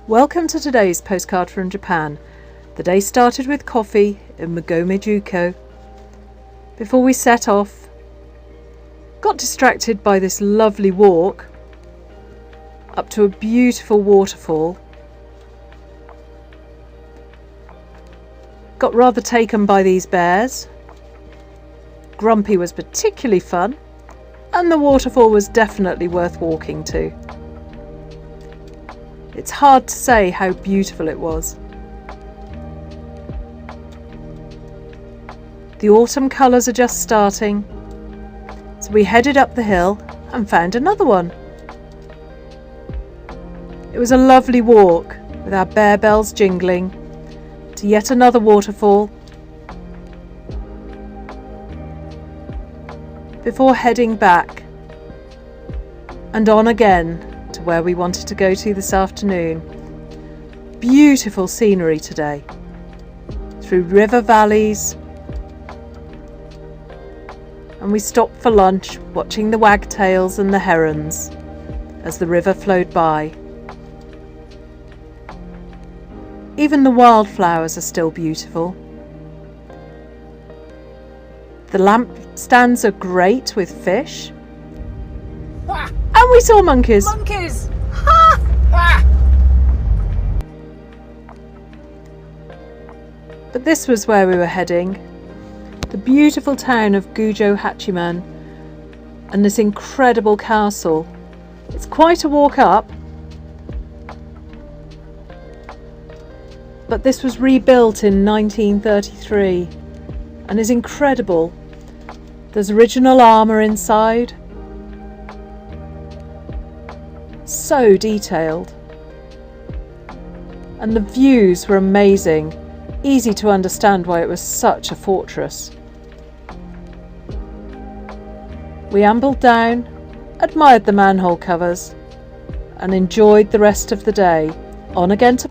Welcome to today's postcard from Japan. The day started with coffee in Gujo. Before we set off, got distracted by this lovely walk up to a beautiful waterfall. Got rather taken by these bears. Grumpy was particularly fun, and the waterfall was definitely worth walking to. It's hard to say how beautiful it was. The autumn colours are just starting, so we headed up the hill and found another one. It was a lovely walk with our bear bells jingling to yet another waterfall before heading back and on again to where we wanted to go to this afternoon. Beautiful scenery today, through river valleys, and we stopped for lunch watching the wagtails and the herons as the river flowed by. Even the wildflowers are still beautiful. The lampstands are great with fish. And we saw monkeys. Monkeys! Ha! Ha! But this was where we were heading. The beautiful town of Gujo Hachiman and this incredible castle. It's quite a walk up, but this was rebuilt in 1933 and is incredible. There's original armour inside. So detailed. And the views were amazing. Easy to understand why it was such a fortress. We ambled down, admired the manhole covers, and enjoyed the rest of the day. On again to